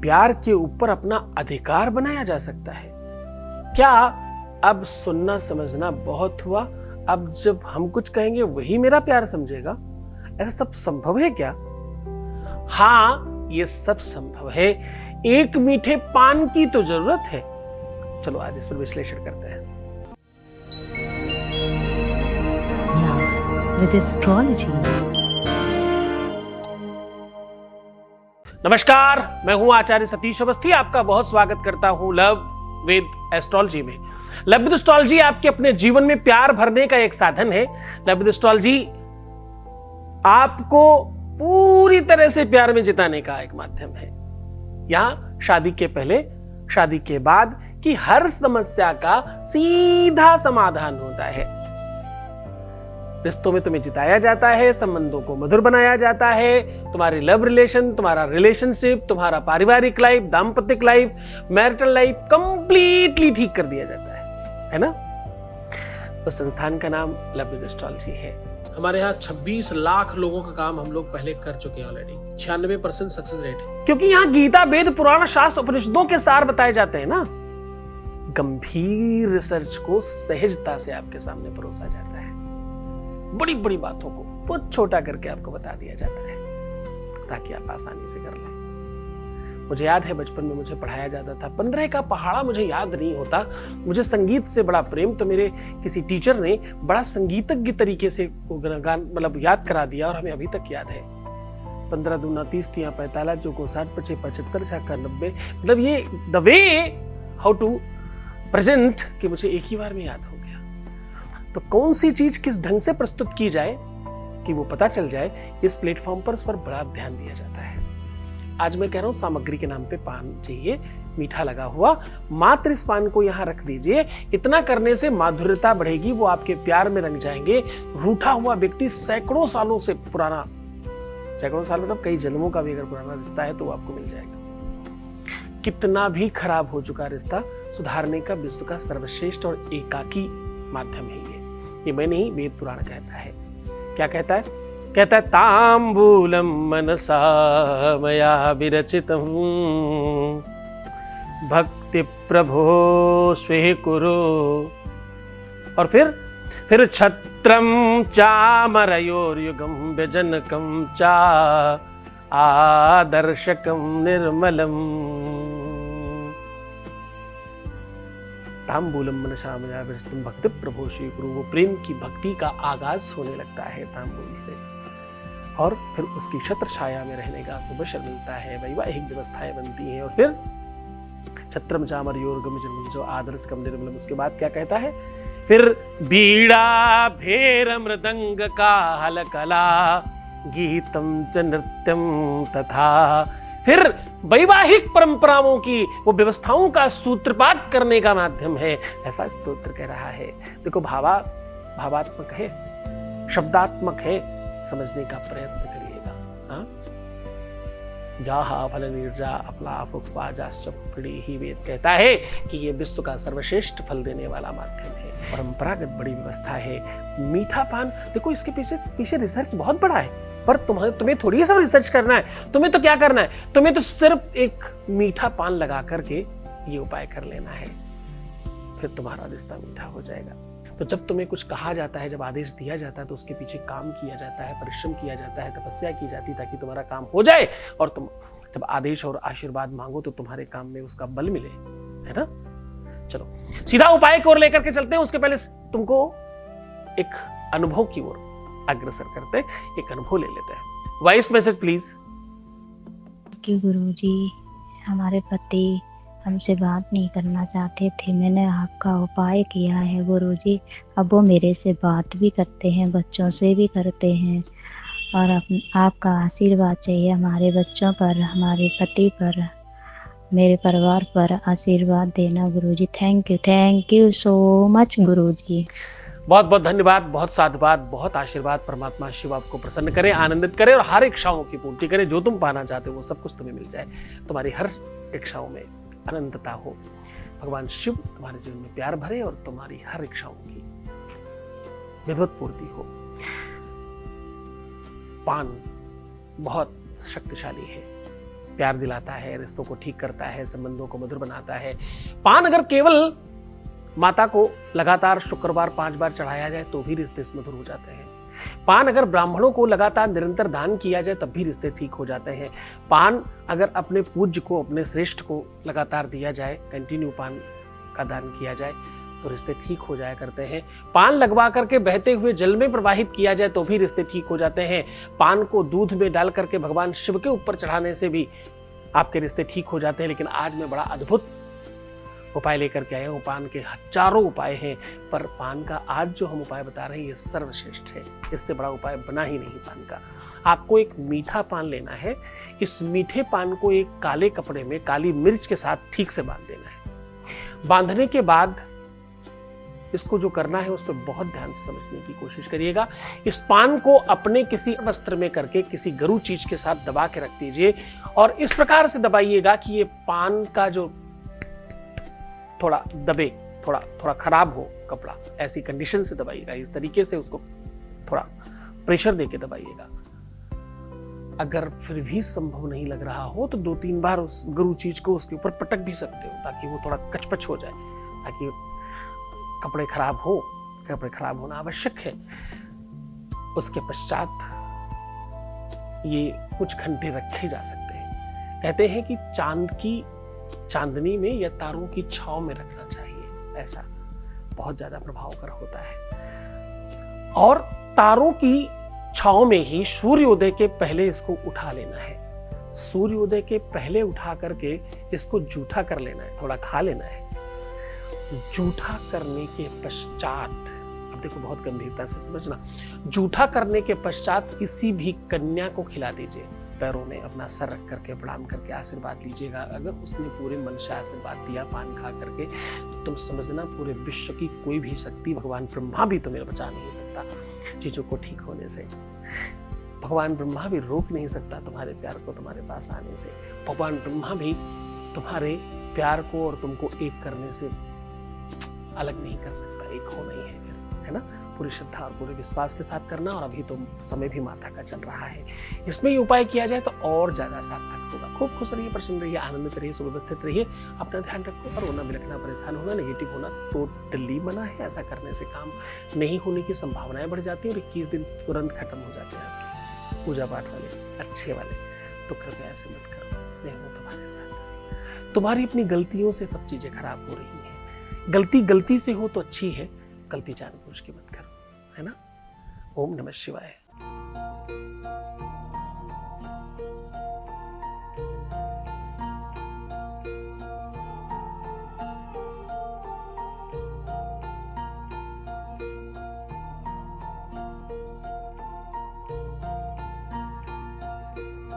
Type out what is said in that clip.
प्यार के ऊपर अपना अधिकार बनाया जा सकता है? क्या अब सुनना समझना बहुत हुआ, अब जब हम कुछ कहेंगे वही मेरा प्यार समझेगा? ऐसा सब संभव है क्या? हाँ, ये सब संभव है। एक मीठे पान की तो जरूरत है। चलो आज इस पर विश्लेषण करते हैं। With astrology. नमस्कार, मैं हूं आचार्य सतीश अवस्थी। आपका बहुत स्वागत करता हूं लव विद एस्ट्रोलॉजी में। लव विद एस्ट्रोलॉजी आपके अपने जीवन में प्यार भरने का एक साधन है। लव विद एस्ट्रोलॉजी आपको पूरी तरह से प्यार में जिताने का एक माध्यम है। यहां शादी के पहले, शादी के बाद की हर समस्या का सीधा समाधान होता है। रिश्तों में तुम्हें जिताया जाता है, संबंधों को मधुर बनाया जाता है, तुम्हारी लव रिलेशन, तुम्हारा रिलेशनशिप, तुम्हारा पारिवारिक लाइफ, दाम्पत्य लाइफ, मैरिटल लाइफ कंप्लीटली ठीक कर दिया जाता है ना? उस संस्थान का नाम लव विद एस्ट्रोलॉजी है। हमारे यहाँ 26 लाख लोगों का काम हम लोग पहले कर चुके हैं ऑलरेडी। 96% सक्सेस रेट है, क्योंकि यहाँ गीता, वेद, पुराण, शास्त्र, उपनिषदों के सार बताए जाते हैं ना। गंभीर रिसर्च को सहजता से आपके सामने परोसा जाता है। बड़ी बड़ी बातों को बहुत छोटा करके आपको बता दिया जाता है ताकि आप आसानी से कर लें। मुझे याद है बचपन में मुझे पढ़ाया जाता था, 15 का पहाड़ा मुझे याद नहीं होता। मुझे संगीत से बड़ा प्रेम, तो मेरे किसी टीचर ने बड़ा संगीतज्ञ तरीके से गान मतलब याद करा दिया और हमें अभी तक याद है। 15 दूना 30, 3 45, चौको 60, 25 75, 56 90, मतलब ये the way how to present कि मुझे एक ही बार में याद हो गया। तो कौन सी चीज किस ढंग से प्रस्तुत की जाए कि वो पता चल जाए, इस प्लेटफॉर्म पर उस पर बड़ा ध्यान दिया जाता है। आज मैं कह रहा हूं सामग्री के नाम पे पान चाहिए, मीठा लगा हुआ, मात्र इस पान को यहां रख दीजिए। इतना करने से माधुर्यता बढ़ेगी, वो आपके प्यार में रंग जाएंगे। रूठा हुआ व्यक्ति सैकड़ों सालों से पुराना, सैकड़ों साल मतलब कई जन्मों का भी अगर पुराना रिश्ता है तो वो आपको मिल जाएगा। कितना भी खराब हो चुका रिश्ता सुधारने का विश्व का सर्वश्रेष्ठ और एकाकी माध्यम है ये मैं नहीं, वेद पुराण कहता है। क्या कहता है? कहता है तांबूलम मनसा मया विरचितम भक्ति प्रभो स्वीकुरु। और फिर छत्रम चामरयोर्युगम व्यजनकम चा आदर्शकम निर्मलम। तांबूलम मनसा मया विरचितम भक्ति प्रभो स्वीकुरु। वो प्रेम की भक्ति का आगाज होने लगता है तांबूल से, और फिर उसकी छत्र छाया में रहने का सुबह मिलता है। वैवाहिक व्यवस्थाएं बनती हैं, और फिर छत्रम चामरयोर्युगम व्यजनकम जो आदर्शकम निर्मलम। उसके बाद क्या कहता है? फिर बीड़ा भेर मृदंग काहल कला गीतम च नृत्यम तथा। फिर वैवाहिक परंपराओं की वो व्यवस्थाओं का सूत्रपात करने का माध्यम है, ऐसा स्तोत्र कह रहा है। देखो भावात्मक है, शब्दात्मक है, समझने का प्रयत्न करिएगा। हाँ, जाहा फल निर्जा अपलाफ उपवाजाश्चपड़ी ही वेद कहता है कि ये विश्व का सर्वश्रेष्ठ फल देने वाला माध्यम है। परंपरागत बड़ी व्यवस्था है। मीठा पान, देखो इसके पीछे रिसर्च बहुत बड़ा है, पर तुम्हें थोड़ी सब रिसर्च करना है। तुम्हें तो क्या करना है? तुम्हें तो सिर्फ एक मीठा पान लगा करके ये उपाय कर लेना है, फिर तुम्हारा रिश्ता मीठा हो जाएगा। तो जब तुम्हें कुछ कहा जाता है, जब आदेश दिया जाता है, तो उसके पीछे काम किया जाता है, परिश्रम किया जाता है, तपस्या की जाती है ताकि तुम्हारा काम हो जाए। और तुम जब आदेश और आशीर्वाद मांगो तो तुम्हारे काम में उसका बल मिले, है ना? चलो सीधा उपाय की ओर लेकर के चलते हैं। उसके पहले तुमको एक अनुभव की ओर अग्रसर करते, एक अनुभव ले लेते हैं। Voice message please. कि गुरुजी, हमारे पति हमसे बात नहीं करना चाहते थे, मैंने आपका उपाय किया है गुरुजी। अब वो मेरे से बात भी करते हैं, बच्चों से भी करते हैं, और आपका आशीर्वाद चाहिए हमारे बच्चों पर, हमारे पति पर, मेरे परिवार पर आशीर्वाद देना गुरुजी। थैंक यू सो मच गुरुजी। बहुत बहुत धन्यवाद, बहुत साधुवाद, बहुत आशीर्वाद। परमात्मा शिव आपको प्रसन्न करे, आनंदित करे और हर इच्छाओं की पूर्ति करे। जो तुम पाना चाहते हो वो सब कुछ तुम्हें मिल जाए। तुम्हारी हर इच्छाओं में अनंतता हो। भगवान शिव तुम्हारे जीवन में प्यार भरे और तुम्हारी हर इच्छाओं की विधिवत पूर्ति हो। पान बहुत शक्तिशाली है, प्यार दिलाता है, रिश्तों को ठीक करता है, संबंधों को मधुर बनाता है। पान अगर केवल माता को लगातार शुक्रवार 5 बार चढ़ाया जाए तो भी रिश्ते मधुर हो जाते हैं। पान अगर ब्राह्मणों को लगातार निरंतर दान किया जाए तब भी रिश्ते ठीक हो जाते हैं। पान अगर अपने पूज्य को, अपने श्रेष्ठ को लगातार दिया जाए, कंटिन्यू पान का दान किया जाए तो रिश्ते ठीक हो जाया करते हैं। पान लगवा करके बहते हुए जल में प्रवाहित किया जाए तो भी रिश्ते ठीक हो जाते हैं। पान को दूध में डाल करके भगवान शिव के ऊपर चढ़ाने से भी आपके रिश्ते ठीक हो जाते हैं। लेकिन आज मैं बड़ा अद्भुत उपाय लेकर के आया हूँ। पान के हजारों उपाय हैं, पर पान का आज जो हम उपाय बता रहे हैं ये सर्वश्रेष्ठ है। इससे बड़ा उपाय बना ही नहीं पान का। आपको एक मीठा पान लेना है। इस मीठे पान को एक काले कपड़े में काली मिर्च के साथ ठीक से बांध देना है। बांधने के बाद इसको जो करना है उस पर बहुत ध्यान से समझने की कोशिश करिएगा। इस पान को अपने किसी वस्त्र में करके किसी गरु चीज के साथ दबा के रख दीजिए और इस प्रकार से दबाइएगा कि ये पान का जो थोड़ा दबे, थोड़ा खराब हो कपड़ा, ऐसी कंडीशन से दबाइएगा। इस तरीके से उसको थोड़ा प्रेशर देके दबाइएगा। अगर फिर भी संभव नहीं लग रहा हो तो 2-3 बार उस गरु चीज को उसके ऊपर पटक भी सकते हो ताकि वो थोड़ा कचपच हो जाए, ताकि कपड़े खराब हो। कपड़े खराब होना आवश्यक है। उसके पश्चात ये कुछ घंटे रखे जा सकते हैं। कहते हैं कि चांद की चांदनी में या तारों की छांव में रखना चाहिए, ऐसा बहुत ज्यादा प्रभावकर होता है। और तारों की छांव में ही सूर्योदय के पहले इसको उठा लेना है। सूर्योदय के पहले उठा करके इसको जूठा कर लेना है, थोड़ा खा लेना है। जूठा करने के पश्चात, अब देखो बहुत गंभीरता से समझना, जूठा करने के पश्चात किसी भी कन्या को खिला दीजिए। पैरों में अपना सर रख करके प्रणाम करके आशीर्वाद लीजिएगा। अगर उसने पूरे मन से आशीर्वाद दिया पान खा करके तो तुम समझना पूरे विश्व की कोई भी शक्ति, भगवान ब्रह्मा भी तुम्हें बचा नहीं सकता चीजों को ठीक होने से। भगवान ब्रह्मा भी रोक नहीं सकता तुम्हारे प्यार को तुम्हारे पास आने से। भगवान ब्रह्मा भी तुम्हारे प्यार को और तुमको एक करने से अलग नहीं कर सकता। एक होना ही है फिर, है ना। पूरी श्रद्धा और पूरे विश्वास के साथ करना। और अभी तो समय भी माता का चल रहा है, इसमें ये उपाय किया जाए तो और ज्यादा सार्थक होगा। खूब खुश रहिए, प्रसन्न रहिए, आनंदित रहिए, सुव्यवस्थित रहिए। अपना ध्यान रखो। और रोना बिलखना, परेशान होना, नेगेटिव होना टोटली मना है। ऐसा करने से काम नहीं होने की संभावनाएं बढ़ जाती है और 21 दिन तुरंत खत्म हो जाते हैं आपके पूजा पाठ वाले, अच्छे वाले। तो कृपया ऐसे मत करो, मैं हूं तुम्हारे साथ। तुम्हारी अपनी गलतियों से सब चीजें खराब हो रही हैं। गलती से हो तो अच्छी है, गलती जानबूझ के मत करो, है ना। ओम नमः शिवाय।